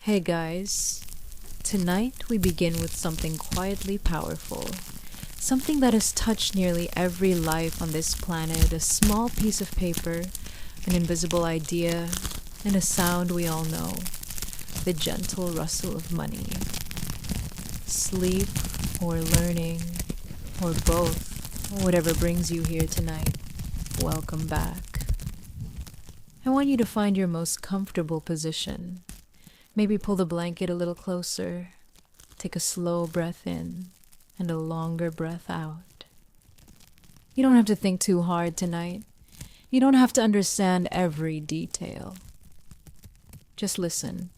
Hey guys, tonight we begin with something quietly powerful. Something that has touched nearly every life on this planet, a small piece of paper, an invisible idea, and a sound we all know, the gentle rustle of money. Sleep, or learning, or both, whatever brings you here tonight, welcome back. I want you to find your most comfortable position. Maybe pull the blanket a little closer, take a slow breath in, and a longer breath out. You don't have to think too hard tonight. You don't have to understand every detail. Just listen,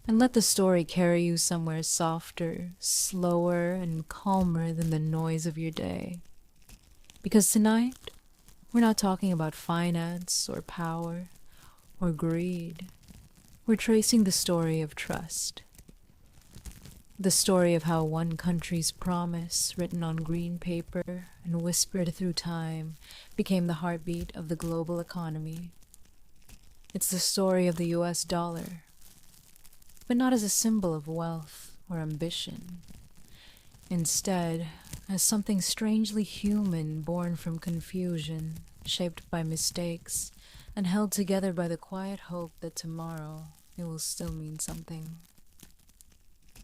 and let the story carry you somewhere softer, slower, and calmer than the noise of your day. Because tonight, we're not talking about finance or power or greed. We're tracing the story of trust. The story of how one country's promise, written on green paper and whispered through time, became the heartbeat of the global economy. It's the story of the US dollar, but not as a symbol of wealth or ambition. Instead, as something strangely human born from confusion, shaped by mistakes, and held together by the quiet hope that tomorrow it will still mean something.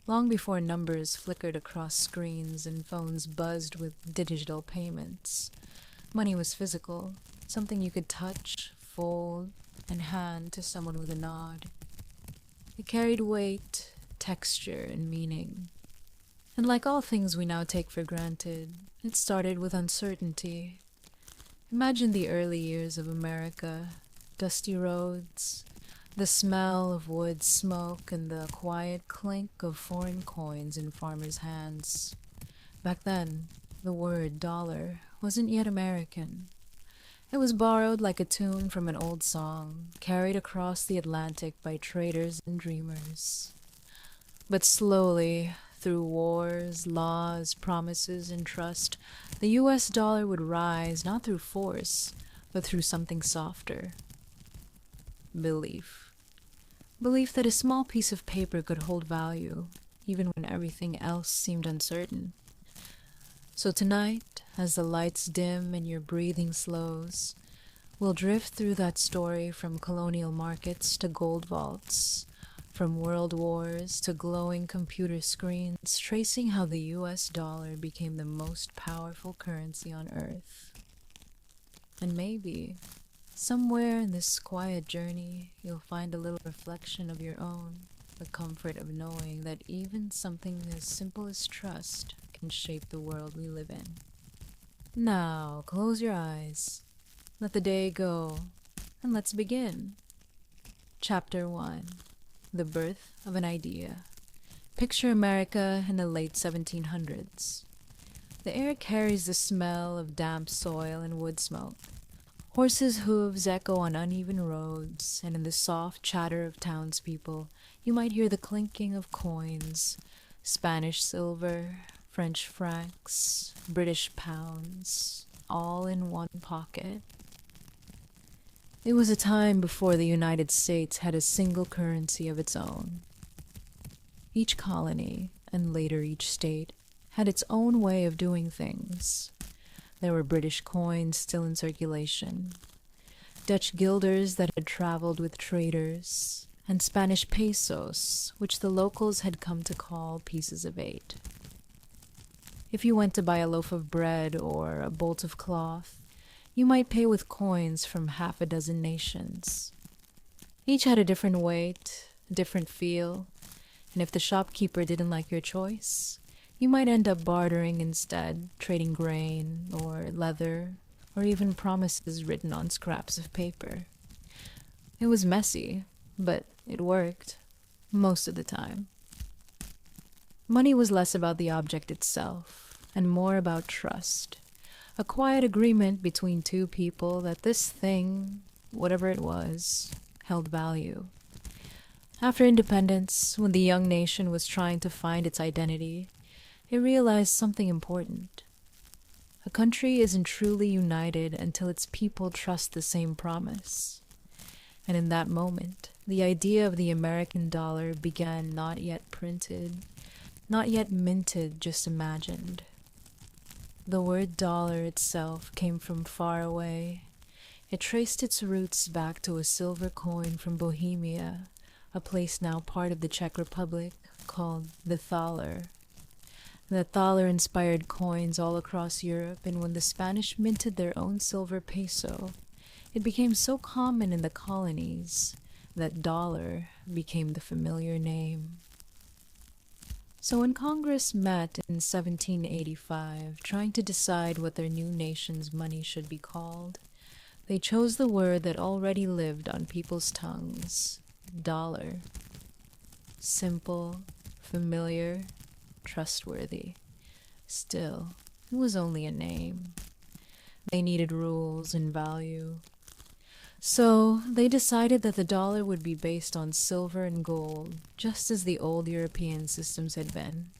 Long before numbers flickered across screens and phones buzzed with digital payments, money was physical, something you could touch, fold, and hand to someone with a nod. It carried weight, texture, and meaning. And like all things we now take for granted, it started with uncertainty. Imagine the early years of America, dusty roads, the smell of wood smoke, and the quiet clink of foreign coins in farmers' hands. Back then, the word dollar wasn't yet American. It was borrowed like a tune from an old song, carried across the Atlantic by traders and dreamers. But slowly, through wars, laws, promises, and trust, the US dollar would rise not through force, but through something softer. Belief. Belief that a small piece of paper could hold value, even when everything else seemed uncertain. So tonight, as the lights dim and your breathing slows, we'll drift through that story from colonial markets to gold vaults, from world wars to glowing computer screens, tracing how the US dollar became the most powerful currency on Earth. And maybe, somewhere in this quiet journey, you'll find a little reflection of your own, the comfort of knowing that even something as simple as trust can shape the world we live in. Now, close your eyes, let the day go, and let's begin. Chapter 1. The Birth of an Idea. Picture America in the late 1700s. The air carries the smell of damp soil and wood smoke. Horses' hooves echo on uneven roads, and in the soft chatter of townspeople, you might hear the clinking of coins, Spanish silver, French francs, British pounds, all in one pocket. It was a time before the United States had a single currency of its own. Each colony, and later each state, had its own way of doing things. There were British coins still in circulation, Dutch guilders that had traveled with traders, and Spanish pesos, which the locals had come to call pieces of eight. If you went to buy a loaf of bread or a bolt of cloth, you might pay with coins from half a dozen nations. Each had a different weight, a different feel, and if the shopkeeper didn't like your choice, you might end up bartering instead, trading grain or leather or even promises written on scraps of paper. It was messy, but it worked, most of the time. Money was less about the object itself and more about trust. A quiet agreement between two people that this thing, whatever it was, held value. After independence, when the young nation was trying to find its identity, it realized something important. A country isn't truly united until its people trust the same promise. And in that moment, the idea of the American dollar began, not yet printed, not yet minted, just imagined. The word dollar itself came from far away. It traced its roots back to a silver coin from Bohemia, a place now part of the Czech Republic, called the thaler. The thaler inspired coins all across Europe, and when the Spanish minted their own silver peso, it became so common in the colonies that dollar became the familiar name. So when Congress met in 1785, trying to decide what their new nation's money should be called, they chose the word that already lived on people's tongues, dollar. Simple, familiar, trustworthy. Still, it was only a name. They needed rules and value. So they decided that the dollar would be based on silver and gold, just as the old European systems had been.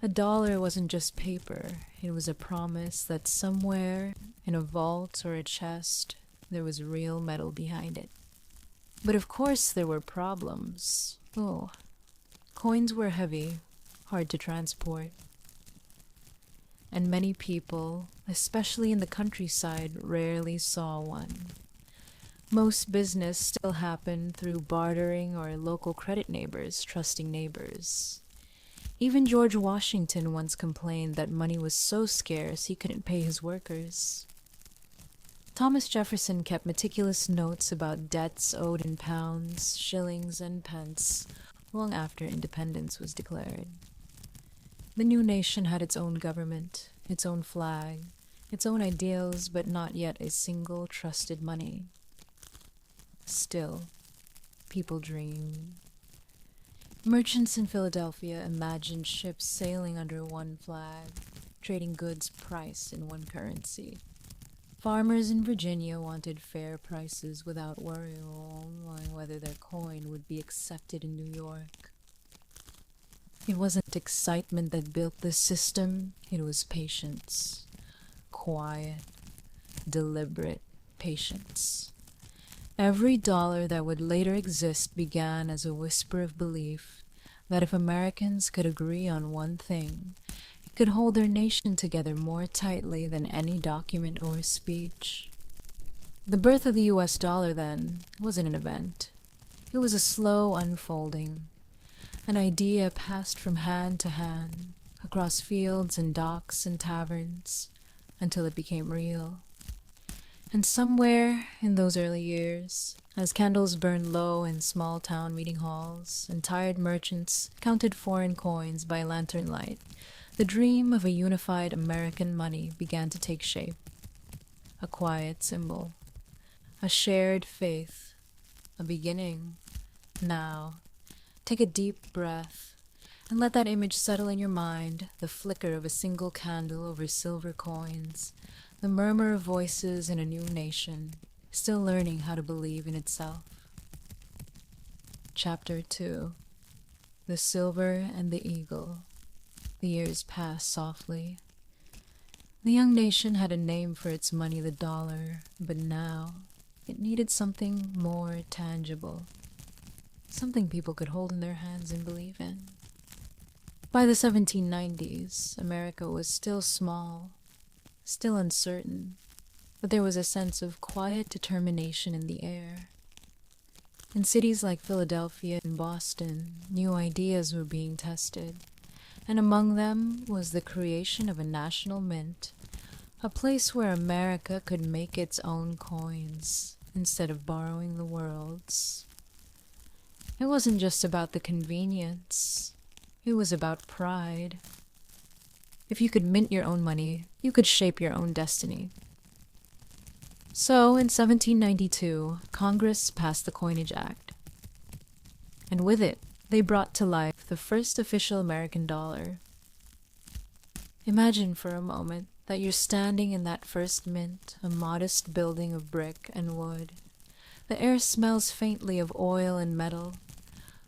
A dollar wasn't just paper, it was a promise that somewhere, in a vault or a chest, there was real metal behind it. But of course there were problems. Oh, coins were heavy, hard to transport. And many people, especially in the countryside, rarely saw one. Most business still happened through bartering or local credit neighbors trusting neighbors. Even George Washington once complained that money was so scarce he couldn't pay his workers. Thomas Jefferson kept meticulous notes about debts owed in pounds, shillings, and pence long after independence was declared. The new nation had its own government, its own flag, its own ideals, but not yet a single trusted money. Still, people dreamed. Merchants in Philadelphia imagined ships sailing under one flag, trading goods priced in one currency. Farmers in Virginia wanted fair prices without worrying whether their coin would be accepted in New York. It wasn't excitement that built this system, it was patience. Quiet, deliberate patience. Every dollar that would later exist began as a whisper of belief that if Americans could agree on one thing, it could hold their nation together more tightly than any document or speech. The birth of the US dollar, then, wasn't an event. It was a slow unfolding, an idea passed from hand to hand, across fields and docks and taverns, until it became real. And somewhere in those early years, as candles burned low in small town meeting halls and tired merchants counted foreign coins by lantern light, the dream of a unified American money began to take shape. A quiet symbol, a shared faith, a beginning. Now, take a deep breath and let that image settle in your mind, the flicker of a single candle over silver coins, the murmur of voices in a new nation, still learning how to believe in itself. Chapter 2. The Silver and the Eagle. The years passed softly. The young nation had a name for its money, the dollar, but now it needed something more tangible, something people could hold in their hands and believe in. By the 1790s, America was still small, still uncertain, but there was a sense of quiet determination in the air. In cities like Philadelphia and Boston, new ideas were being tested, and among them was the creation of a national mint, a place where America could make its own coins instead of borrowing the world's. It wasn't just about the convenience, it was about pride. If you could mint your own money, you could shape your own destiny. So, in 1792, Congress passed the Coinage Act. And with it, they brought to life the first official American dollar. Imagine for a moment that you're standing in that first mint, a modest building of brick and wood. The air smells faintly of oil and metal.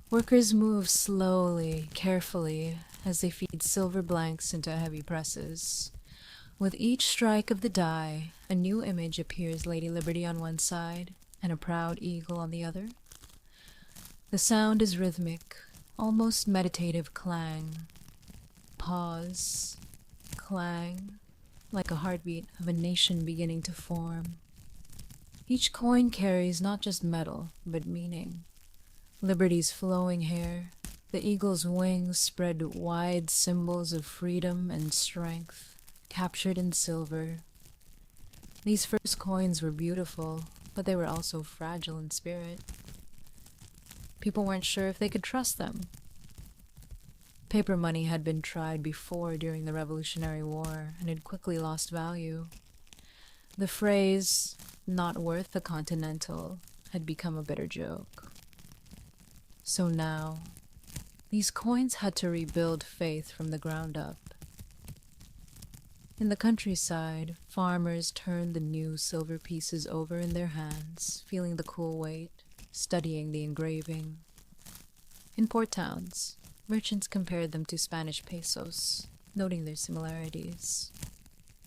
Workers move slowly, carefully, as they feed silver blanks into heavy presses. With each strike of the die, a new image appears: Lady Liberty on one side and a proud eagle on the other. The sound is rhythmic, almost meditative clang. Pause, clang, like a heartbeat of a nation beginning to form. Each coin carries not just metal, but meaning. Liberty's flowing hair, the eagle's wings spread wide symbols of freedom and strength, captured in silver. These first coins were beautiful, but they were also fragile in spirit. People weren't sure if they could trust them. Paper money had been tried before during the Revolutionary War and had quickly lost value. The phrase, "not worth the Continental," had become a bitter joke. So now, these coins had to rebuild faith from the ground up. In the countryside, farmers turned the new silver pieces over in their hands, feeling the cool weight, studying the engraving. In port towns, merchants compared them to Spanish pesos, noting their similarities.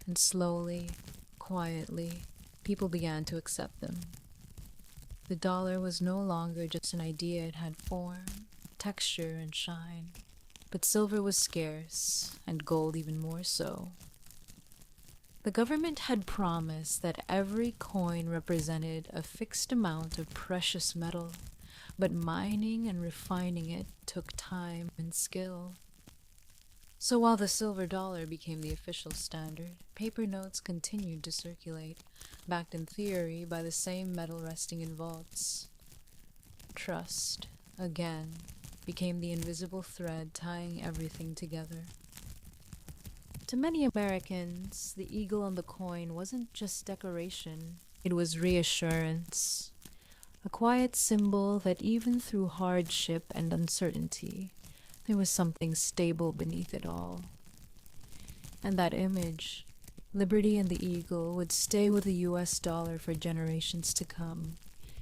And slowly, quietly, people began to accept them. The dollar was no longer just an idea, it had form, texture, and shine. But silver was scarce, and gold even more so. The government had promised that every coin represented a fixed amount of precious metal, but mining and refining it took time and skill. So while the silver dollar became the official standard, paper notes continued to circulate, backed in theory by the same metal resting in vaults. Trust, again, became the invisible thread tying everything together. To many Americans, the eagle on the coin wasn't just decoration, it was reassurance. A quiet symbol that even through hardship and uncertainty, there was something stable beneath it all. And that image, liberty and the eagle, would stay with the US dollar for generations to come,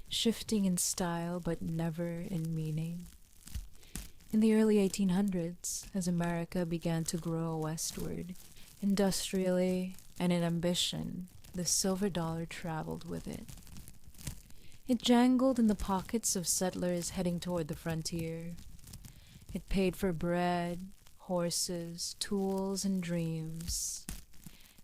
shifting in style but never in meaning. In the early 1800s, as America began to grow westward, industrially and in ambition, the silver dollar traveled with it. It jangled in the pockets of settlers heading toward the frontier. It paid for bread, horses, tools, and dreams.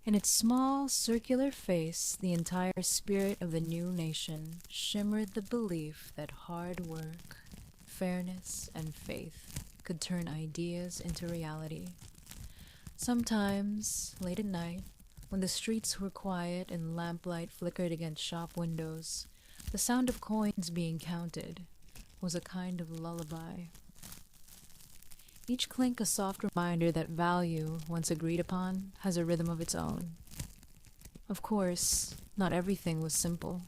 In its small, circular face, the entire spirit of the new nation shimmered the belief that hard work, fairness, and faith could turn ideas into reality. Sometimes, late at night, when the streets were quiet and lamplight flickered against shop windows, the sound of coins being counted was a kind of lullaby. Each clink a soft reminder that value, once agreed upon, has a rhythm of its own. Of course, not everything was simple.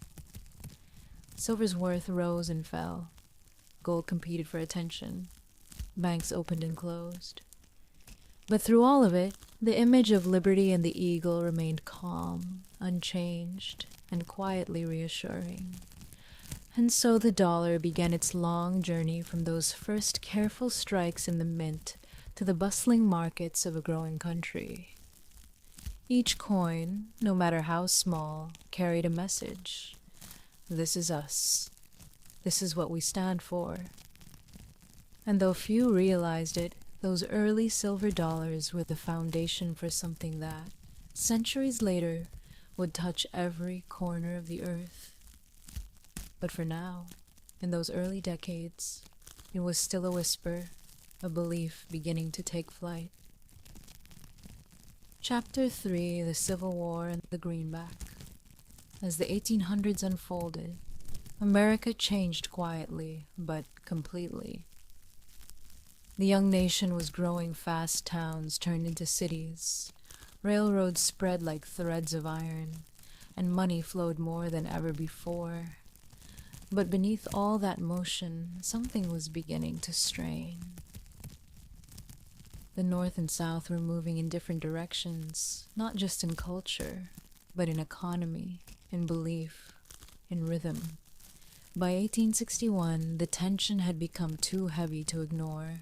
Silver's worth rose and fell. Gold competed for attention. Banks opened and closed. But through all of it, the image of liberty and the eagle remained calm, unchanged, and quietly reassuring. And so the dollar began its long journey from those first careful strikes in the mint to the bustling markets of a growing country. Each coin, no matter how small, carried a message. This is us. This is what we stand for. And though few realized it, those early silver dollars were the foundation for something that, centuries later, would touch every corner of the earth. But for now, in those early decades, it was still a whisper, a belief beginning to take flight. Chapter 3, The Civil War and the Greenback. As the 1800s unfolded, America changed quietly, but completely. The young nation was growing fast. Towns turned into cities. Railroads spread like threads of iron, and money flowed more than ever before. But beneath all that motion, something was beginning to strain. The North and South were moving in different directions, not just in culture, but in economy, in belief, in rhythm. By 1861, the tension had become too heavy to ignore.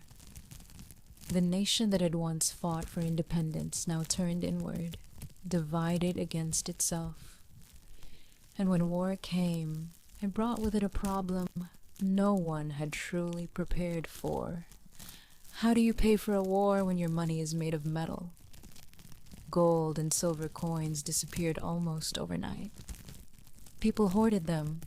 The nation that had once fought for independence now turned inward, divided against itself. And when war came, it brought with it a problem no one had truly prepared for. How do you pay for a war when your money is made of metal? Gold and silver coins disappeared almost overnight. People hoarded them,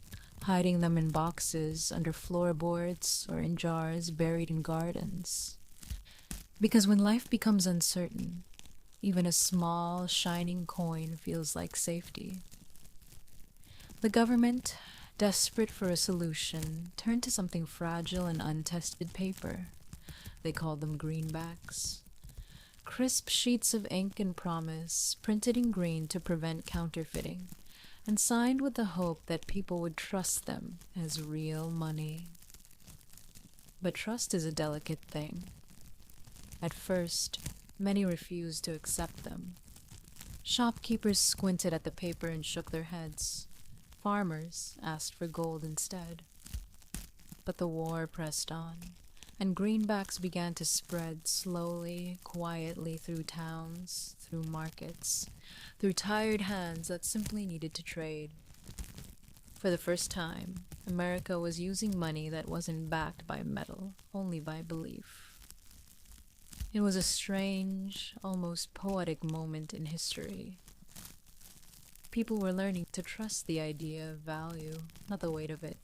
hiding them in boxes, under floorboards, or in jars buried in gardens. Because when life becomes uncertain, even a small, shining coin feels like safety. The government, desperate for a solution, turned to something fragile and untested paper. They called them greenbacks. Crisp sheets of ink and promise, printed in green to prevent counterfeiting, and signed with the hope that people would trust them as real money. But trust is a delicate thing. At first, many refused to accept them. Shopkeepers squinted at the paper and shook their heads. Farmers asked for gold instead. But the war pressed on, and greenbacks began to spread slowly, quietly through towns, through markets, through tired hands that simply needed to trade. For the first time, America was using money that wasn't backed by metal, only by belief. It was a strange, almost poetic moment in history. People were learning to trust the idea of value, not the weight of it.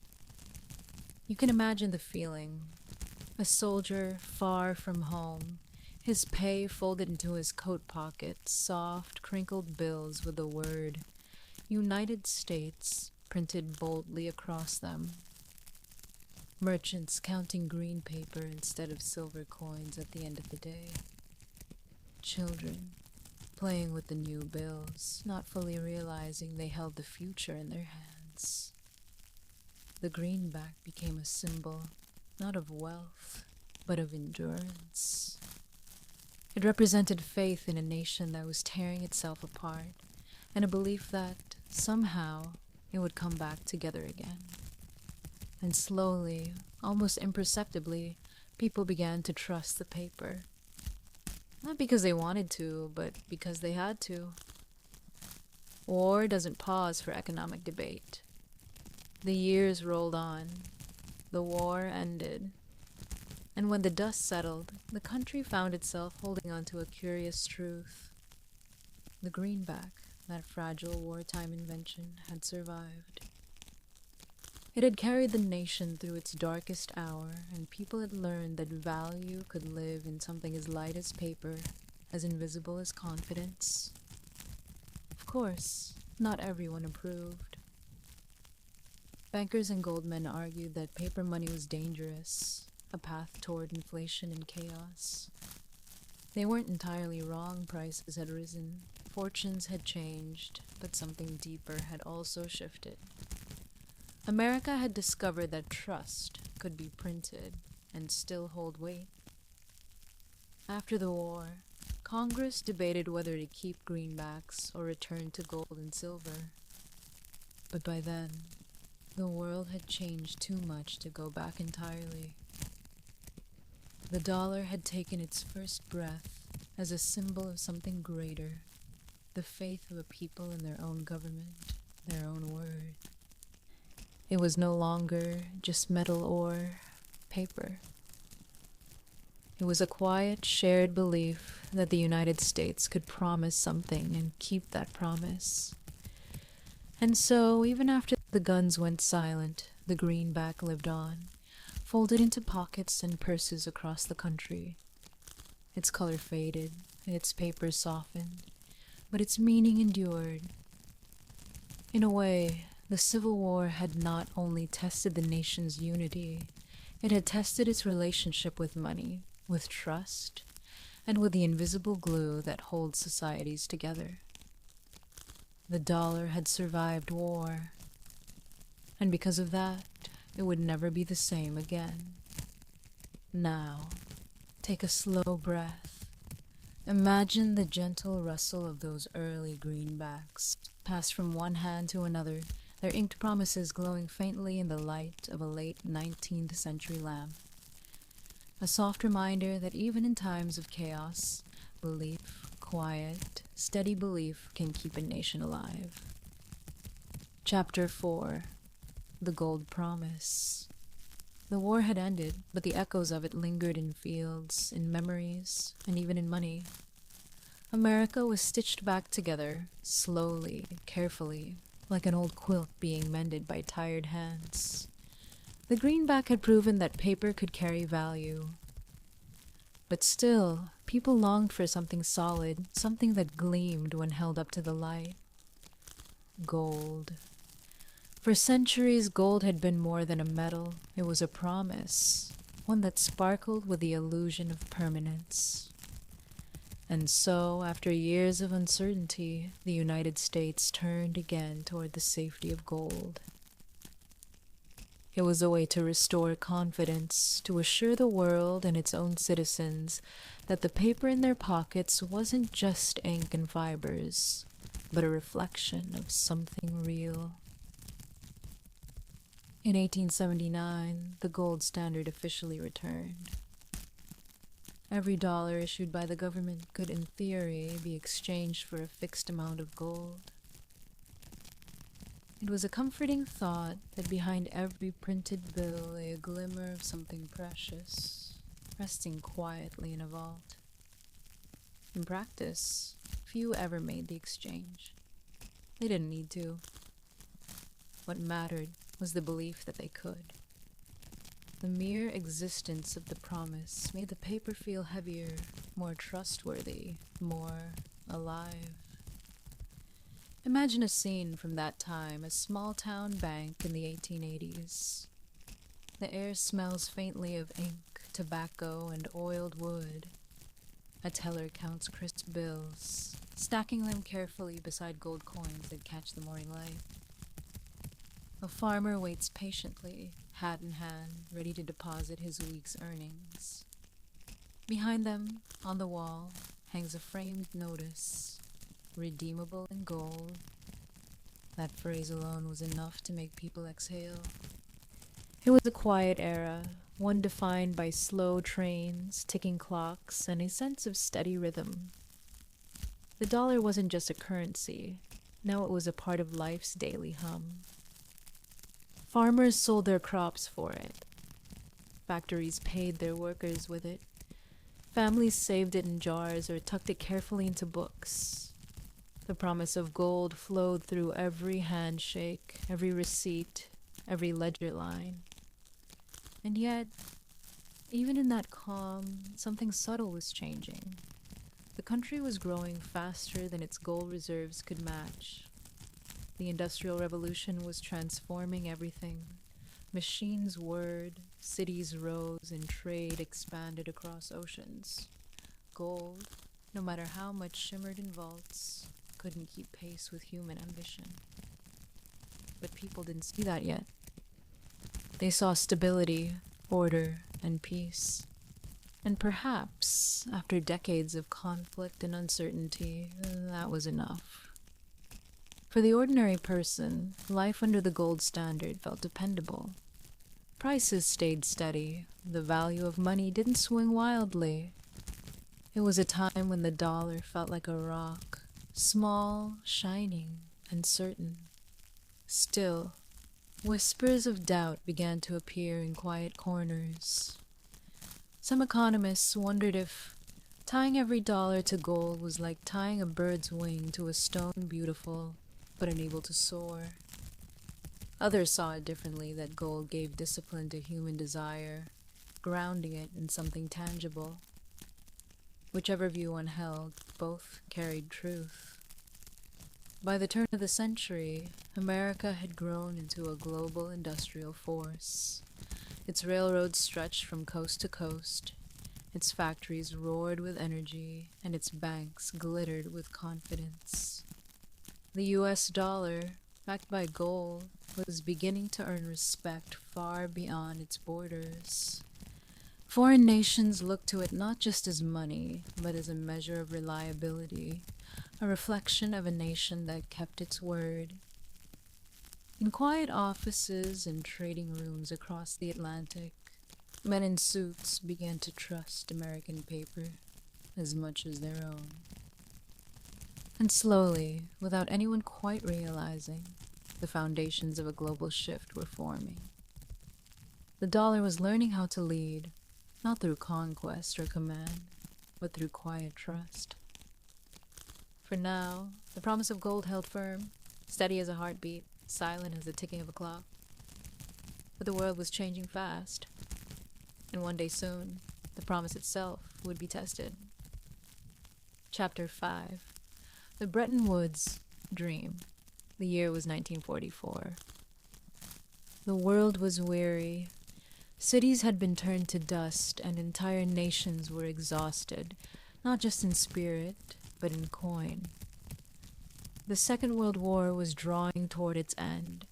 You can imagine the feeling. A soldier far from home, his pay folded into his coat pocket, soft, crinkled bills with the word United States printed boldly across them. Merchants counting green paper instead of silver coins at the end of the day. Children playing with the new bills, not fully realizing they held the future in their hands. The greenback became a symbol, not of wealth, but of endurance. It represented faith in a nation that was tearing itself apart, and a belief that, somehow, it would come back together again. And slowly, almost imperceptibly, people began to trust the paper. Not because they wanted to, but because they had to. War doesn't pause for economic debate. The years rolled on. The war ended. And when the dust settled, the country found itself holding on to a curious truth. The greenback, that fragile wartime invention, had survived. It had carried the nation through its darkest hour, and people had learned that value could live in something as light as paper, as invisible as confidence. Of course, not everyone approved. Bankers and goldmen argued that paper money was dangerous, a path toward inflation and chaos. They weren't entirely wrong. Prices had risen, fortunes had changed, but something deeper had also shifted. America had discovered that trust could be printed and still hold weight. After the war, Congress debated whether to keep greenbacks or return to gold and silver. But by then, the world had changed too much to go back entirely. The dollar had taken its first breath as a symbol of something greater, the faith of a people in their own government, their own word. It was no longer just metal or paper. It was a quiet, shared belief that the United States could promise something and keep that promise. And so, even after the guns went silent, the greenback lived on, folded into pockets and purses across the country. Its color faded, its paper softened, but its meaning endured. In a way, the Civil War had not only tested the nation's unity, it had tested its relationship with money, with trust, and with the invisible glue that holds societies together. The dollar had survived war, and because of that, it would never be the same again. Now, take a slow breath. Imagine the gentle rustle of those early greenbacks, passed from one hand to another, their inked promises glowing faintly in the light of a late 19th century lamp. A soft reminder that even in times of chaos, belief, quiet, steady belief can keep a nation alive. Chapter 4. the gold promise. The war had ended, but the echoes of it lingered in fields, in memories, and even in money. America was stitched back together, slowly, carefully, like an old quilt being mended by tired hands. The greenback had proven that paper could carry value. But still, people longed for something solid, something that gleamed when held up to the light. Gold. For centuries, gold had been more than a metal. It was a promise, one that sparkled with the illusion of permanence. And so, after years of uncertainty, the United States turned again toward the safety of gold. It was a way to restore confidence, to assure the world and its own citizens that the paper in their pockets wasn't just ink and fibers, but a reflection of something real. In 1879, the gold standard officially returned. Every dollar issued by the government could, in theory, be exchanged for a fixed amount of gold. It was a comforting thought that behind every printed bill lay a glimmer of something precious, resting quietly in a vault. In practice, few ever made the exchange. They didn't need to. What mattered was the belief that they could. The mere existence of the promise made the paper feel heavier, more trustworthy, more alive. Imagine a scene from that time, a small-town bank in the 1880s. The air smells faintly of ink, tobacco, and oiled wood. A teller counts crisp bills, stacking them carefully beside gold coins that catch the morning light. A farmer waits patiently, hat in hand, ready to deposit his week's earnings. Behind them, on the wall, hangs a framed notice, redeemable in gold. That phrase alone was enough to make people exhale. It was a quiet era, one defined by slow trains, ticking clocks, and a sense of steady rhythm. The dollar wasn't just a currency, now it was a part of life's daily hum. Farmers sold their crops for it. Factories paid their workers with it. Families saved it in jars or tucked it carefully into books. The promise of gold flowed through every handshake, every receipt, every ledger line. And yet, even in that calm, something subtle was changing. The country was growing faster than its gold reserves could match. The Industrial Revolution was transforming everything. Machines whirred, cities rose, and trade expanded across oceans. Gold, no matter how much shimmered in vaults, couldn't keep pace with human ambition. But people didn't see that yet. They saw stability, order, and peace. And perhaps, after decades of conflict and uncertainty, that was enough. For the ordinary person, life under the gold standard felt dependable. Prices stayed steady. The value of money didn't swing wildly. It was a time when the dollar felt like a rock, small, shining, and certain. Still, whispers of doubt began to appear in quiet corners. Some economists wondered if tying every dollar to gold was like tying a bird's wing to a stone beautiful but unable to soar. Others saw it differently, that gold gave discipline to human desire, grounding it in something tangible. Whichever view one held, both carried truth. By the turn of the century, America had grown into a global industrial force. Its railroads stretched from coast to coast, its factories roared with energy, and its banks glittered with confidence. The US dollar, backed by gold, was beginning to earn respect far beyond its borders. Foreign nations looked to it not just as money, but as a measure of reliability, a reflection of a nation that kept its word. In quiet offices and trading rooms across the Atlantic, men in suits began to trust American paper as much as their own. And slowly, without anyone quite realizing, the foundations of a global shift were forming. The dollar was learning how to lead, not through conquest or command, but through quiet trust. For now, the promise of gold held firm, steady as a heartbeat, silent as the ticking of a clock. But the world was changing fast, and one day soon, the promise itself would be tested. Chapter 5. The Bretton Woods Dream. The year was 1944. The world was weary. Cities had been turned to dust, and entire nations were exhausted, not just in spirit, but in coin. The Second World War was drawing toward its end,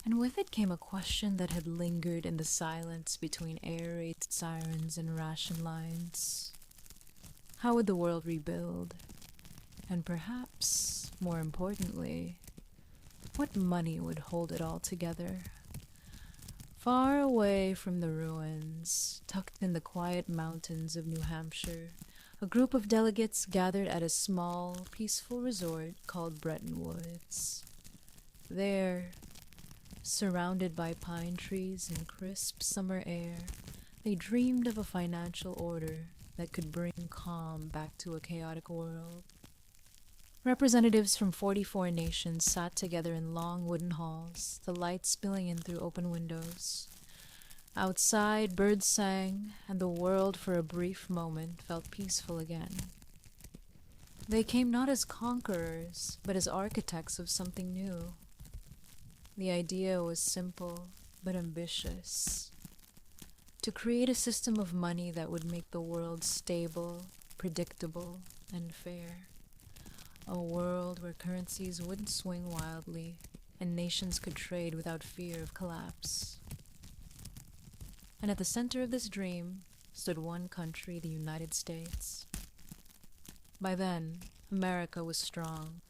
and with it came a question that had lingered in the silence between air raid sirens and ration lines. How would the world rebuild? And perhaps, more importantly, what money would hold it all together? Far away from the ruins, tucked in the quiet mountains of New Hampshire, a group of delegates gathered at a small, peaceful resort called Bretton Woods. There, surrounded by pine trees and crisp summer air, they dreamed of a financial order that could bring calm back to a chaotic world. Representatives from 44 nations sat together in long wooden halls, the light spilling in through open windows. Outside, birds sang, and the world for a brief moment felt peaceful again. They came not as conquerors, but as architects of something new. The idea was simple, but ambitious. To create a system of money that would make the world stable, predictable, and fair. A world where currencies wouldn't swing wildly, and nations could trade without fear of collapse. And at the center of this dream stood one country, the United States. By then, America was strong.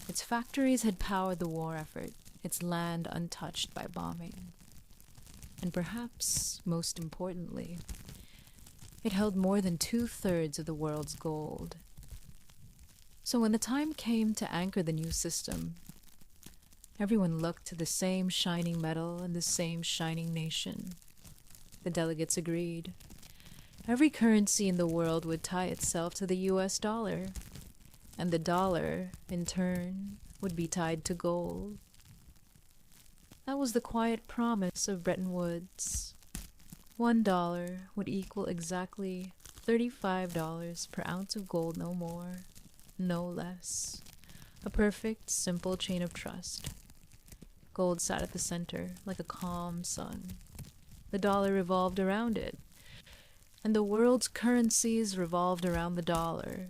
Its factories had powered the war effort, its land untouched by bombing. And perhaps, most importantly, it held more than 2/3 of the world's gold. So when the time came to anchor the new system, everyone looked to the same shining metal and the same shining nation. The delegates agreed. Every currency in the world would tie itself to the US dollar, and the dollar, in turn, would be tied to gold. That was the quiet promise of Bretton Woods. $1 would equal exactly $35 per ounce of gold, no more, no less. A perfect, simple chain of trust. Gold sat at the center, like a calm sun. The dollar revolved around it, and the world's currencies revolved around the dollar.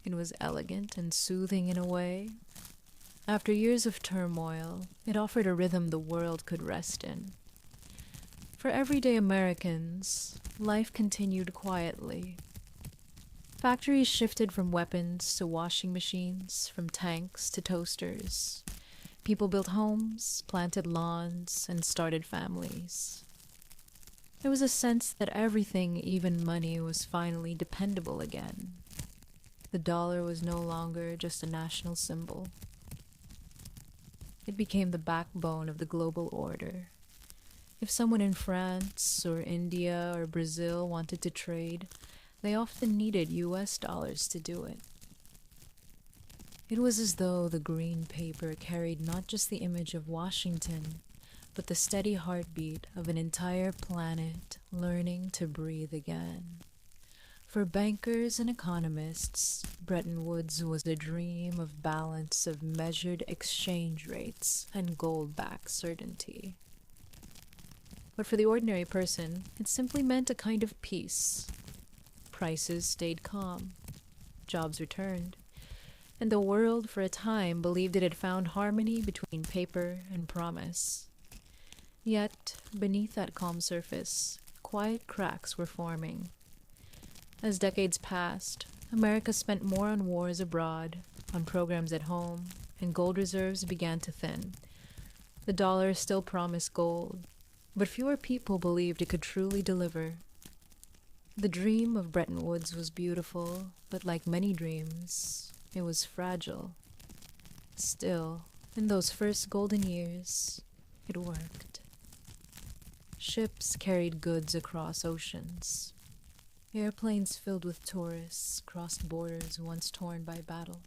It was elegant and soothing in a way. After years of turmoil, it offered a rhythm the world could rest in. For everyday Americans, life continued quietly. Factories shifted from weapons to washing machines, from tanks to toasters. People built homes, planted lawns, and started families. There was a sense that everything, even money, was finally dependable again. The dollar was no longer just a national symbol. It became the backbone of the global order. If someone in France or India or Brazil wanted to trade, they often needed US dollars to do it. It was as though the green paper carried not just the image of Washington, but the steady heartbeat of an entire planet learning to breathe again. For bankers and economists, Bretton Woods was a dream of balance of measured exchange rates and gold-backed certainty. But for the ordinary person, it simply meant a kind of peace. Prices stayed calm, jobs returned, and the world for a time believed it had found harmony between paper and promise. Yet, beneath that calm surface, quiet cracks were forming. As decades passed, America spent more on wars abroad, on programs at home, and gold reserves began to thin. The dollar still promised gold, but fewer people believed it could truly deliver. The dream of Bretton Woods was beautiful, but like many dreams, it was fragile. Still, In those first golden years, it worked. Ships carried goods across oceans. Airplanes filled with tourists crossed borders once torn by battle.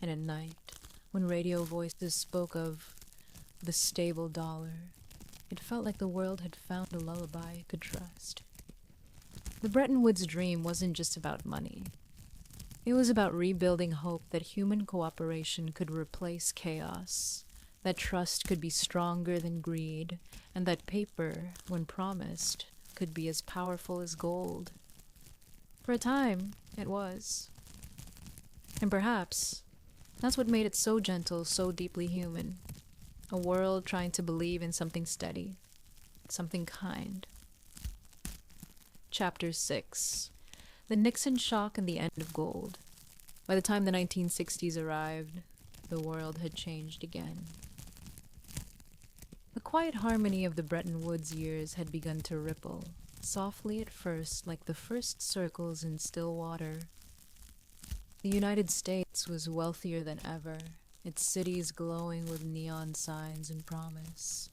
And at night, when radio voices spoke of the stable dollar, it felt like the world had found a lullaby it could trust. The Bretton Woods dream wasn't just about money. It was about rebuilding hope that human cooperation could replace chaos, that trust could be stronger than greed, and that paper, when promised, could be as powerful as gold. For a time, it was. And perhaps that's what made it so gentle, so deeply human. A world trying to believe in something steady, something kind. Chapter 6. The Nixon Shock and the End of Gold. By the time the 1960s arrived, the world had changed again. The quiet harmony of the Bretton Woods years had begun to ripple, softly at first like the first circles in still water. The United States was wealthier than ever, its cities glowing with neon signs and promise.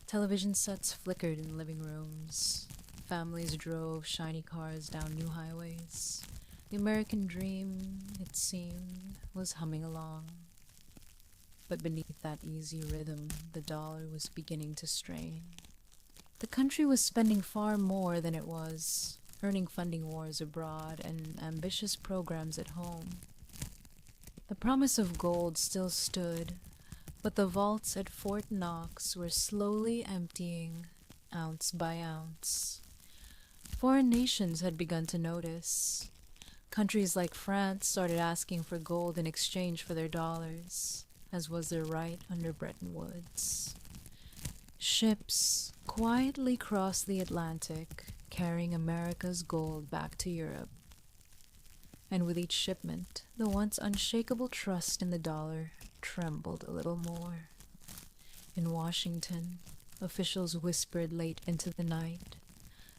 Television sets flickered in living rooms. Families drove shiny cars down new highways. The American dream, it seemed, was humming along. But beneath that easy rhythm, the dollar was beginning to strain. The country was spending far more than it was, earning funding wars abroad and ambitious programs at home. The promise of gold still stood, but the vaults at Fort Knox were slowly emptying, ounce by ounce. Foreign nations had begun to notice. Countries like France started asking for gold in exchange for their dollars, as was their right under Bretton Woods. Ships quietly crossed the Atlantic, carrying America's gold back to Europe. And with each shipment, the once unshakable trust in the dollar trembled a little more. In Washington, officials whispered late into the night.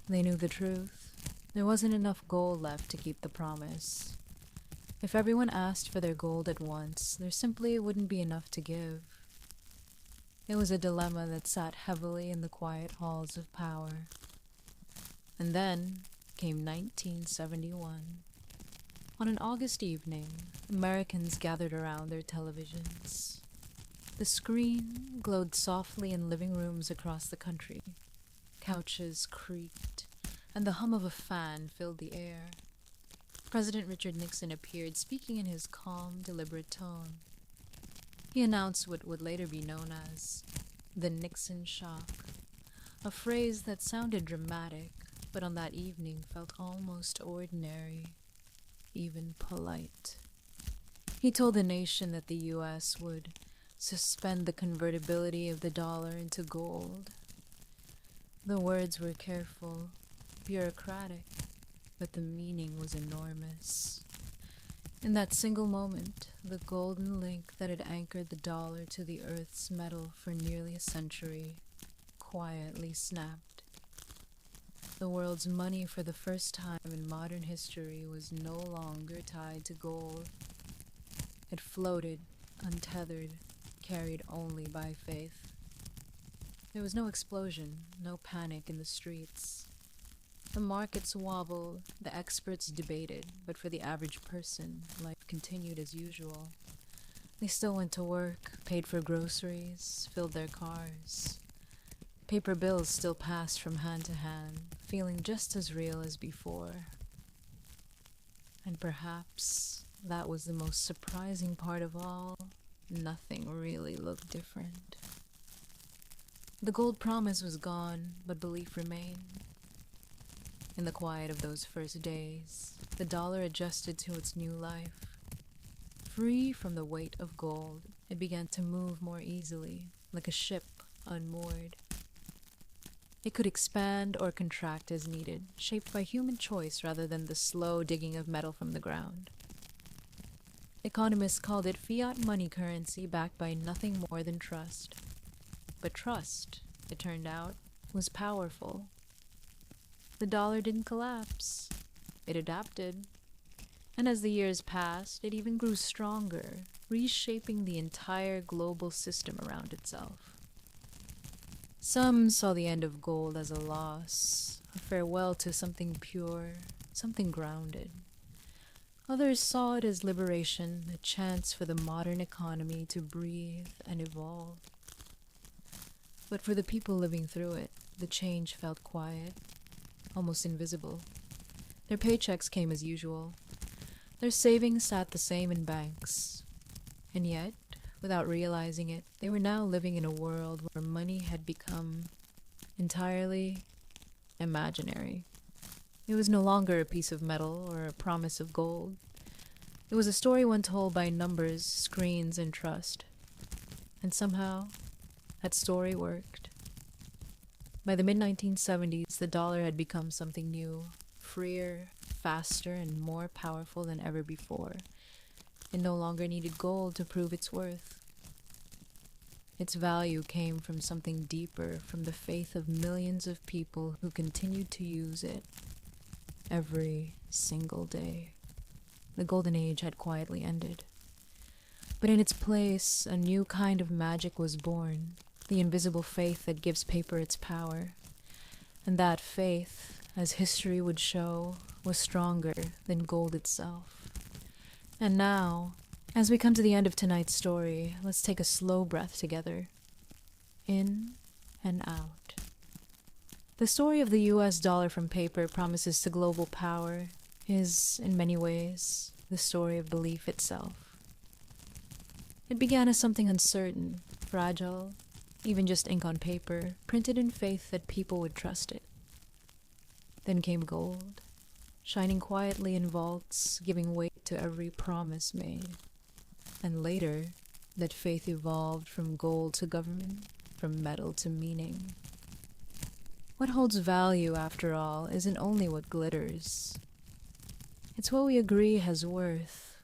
They knew the truth. There wasn't enough gold left to keep the promise. If everyone asked for their gold at once, there simply wouldn't be enough to give. It was a dilemma that sat heavily in the quiet halls of power. And then came 1971. On an August evening, Americans gathered around their televisions. The screen glowed softly in living rooms across the country. Couches creaked, and the hum of a fan filled the air. President Richard Nixon appeared, speaking in his calm, deliberate tone. He announced what would later be known as the Nixon Shock, a phrase that sounded dramatic, but on that evening felt almost ordinary, even polite. He told the nation that the U.S. would suspend the convertibility of the dollar into gold. The words were careful, bureaucratic, but the meaning was enormous. In that single moment, the golden link that had anchored the dollar to the Earth's metal for nearly a century quietly snapped. The world's money for the first time in modern history was no longer tied to gold. It floated, untethered, carried only by faith. There was no explosion, no panic in the streets. The markets wobbled, the experts debated, but for the average person, life continued as usual. They still went to work, paid for groceries, filled their cars. Paper bills still passed from hand to hand, feeling just as real as before. And perhaps that was the most surprising part of all. Nothing really looked different. The gold promise was gone, but belief remained. In the quiet of those first days, the dollar adjusted to its new life. Free from the weight of gold, it began to move more easily, like a ship unmoored. It could expand or contract as needed, shaped by human choice rather than the slow digging of metal from the ground. Economists called it fiat money currency backed by nothing more than trust. But trust, it turned out, was powerful. The dollar didn't collapse. It adapted. And as the years passed, it even grew stronger, reshaping the entire global system around itself. Some saw the end of gold as a loss, a farewell to something pure, something grounded. Others saw it as liberation, a chance for the modern economy to breathe and evolve. But for the people living through it, the change felt quiet, almost invisible. Their paychecks came as usual. Their savings sat the same in banks. And yet, without realizing it, they were now living in a world where money had become entirely imaginary. It was no longer a piece of metal or a promise of gold. It was a story one told by numbers, screens, and trust. And somehow, that story worked. By the mid-1970s, the dollar had become something new, freer, faster, and more powerful than ever before. It no longer needed gold to prove its worth. Its value came from something deeper, from the faith of millions of people who continued to use it every single day. The golden age had quietly ended. But in its place, a new kind of magic was born, the invisible faith that gives paper its power. And that faith, as history would show, was stronger than gold itself. And now, as we come to the end of tonight's story, let's take a slow breath together. In and out. The story of the US dollar from paper promises to global power is, in many ways, the story of belief itself. It began as something uncertain, fragile, even just ink on paper, printed in faith that people would trust it. Then came gold, shining quietly in vaults, giving weight to every promise made. And later, that faith evolved from gold to government, from metal to meaning. What holds value, after all, isn't only what glitters. It's what we agree has worth.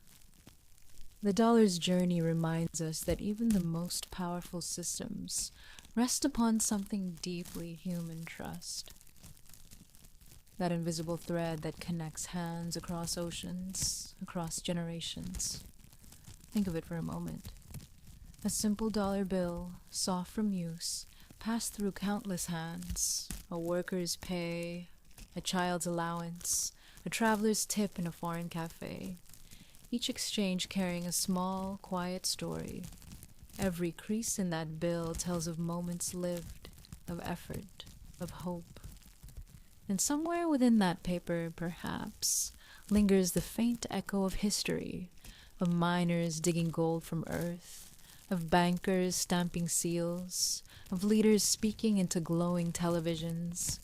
The dollar's journey reminds us that even the most powerful systems rest upon something deeply human trust. That invisible thread that connects hands across oceans, across generations. Think of it for a moment. A simple dollar bill, soft from use, passed through countless hands. A worker's pay, a child's allowance, a traveler's tip in a foreign cafe. Each exchange carrying a small, quiet story. Every crease in that bill tells of moments lived, of effort, of hope. And somewhere within that paper, perhaps, lingers the faint echo of history, of miners digging gold from earth, of bankers stamping seals, of leaders speaking into glowing televisions,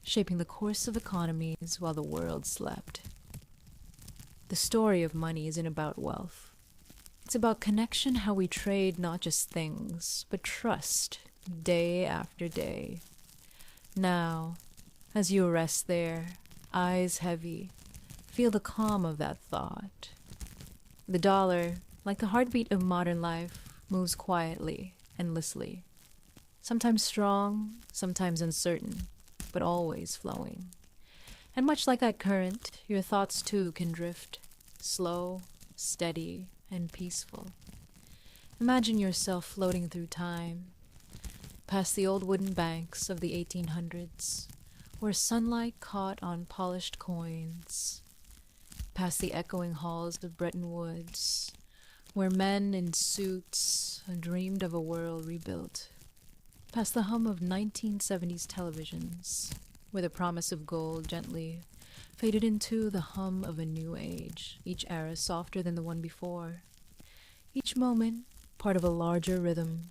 shaping the course of economies while the world slept. The story of money isn't about wealth. It's about connection, how we trade not just things, but trust, day after day. Now, as you rest there, eyes heavy, feel the calm of that thought. The dollar, like the heartbeat of modern life, moves quietly, endlessly. Sometimes strong, sometimes uncertain, but always flowing. And much like that current, your thoughts too can drift, slow, steady, and peaceful. Imagine yourself floating through time, past the old wooden banks of the 1800s, where sunlight caught on polished coins, past the echoing halls of Bretton Woods, where men in suits dreamed of a world rebuilt, past the hum of 1970s televisions, where the promise of gold gently faded into the hum of a new age, each era softer than the one before, each moment part of a larger rhythm,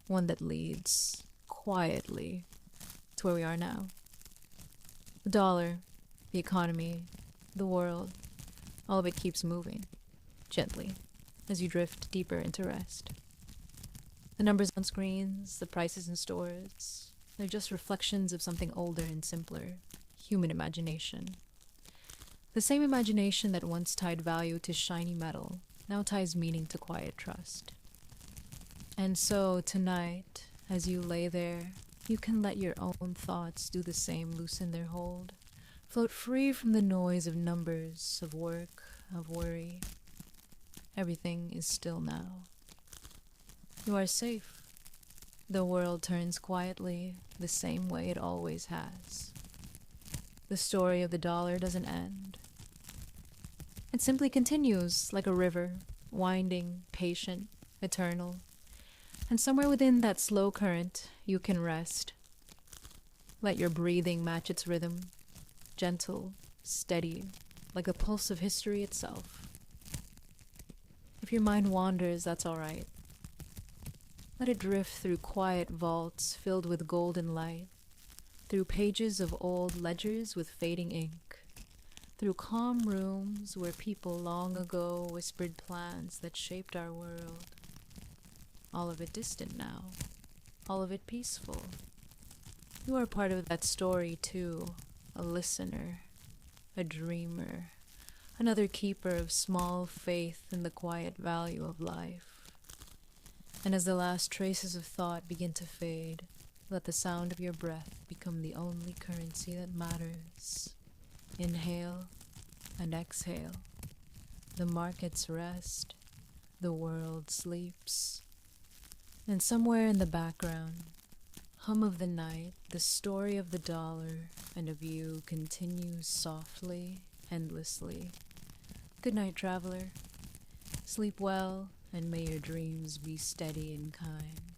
one that leads, quietly, to where we are now. The dollar, the economy, the world, all of it keeps moving, gently, as you drift deeper into rest. The numbers on screens, the prices in stores, they're just reflections of something older and simpler, human imagination. The same imagination that once tied value to shiny metal now ties meaning to quiet trust. And so tonight, as you lay there, you can let your own thoughts do the same, loosen their hold, float free from the noise of numbers, of work, of worry. Everything is still now. You are safe. The world turns quietly the same way it always has. The story of the dollar doesn't end. It simply continues like a river, winding, patient, eternal. And somewhere within that slow current, you can rest. Let your breathing match its rhythm, gentle, steady, like a pulse of history itself. If your mind wanders, that's all right. Let it drift through quiet vaults filled with golden light, through pages of old ledgers with fading ink, through calm rooms where people long ago whispered plans that shaped our world. All of it distant now, all of it peaceful. You are part of that story too, a listener, a dreamer, another keeper of small faith in the quiet value of life. And as the last traces of thought begin to fade, let the sound of your breath become the only currency that matters. Inhale and exhale. The markets rest, the world sleeps. And somewhere in the background, hum of the night, the story of the dollar and of you continues softly, endlessly. Good night, traveler. Sleep well, and may your dreams be steady and kind.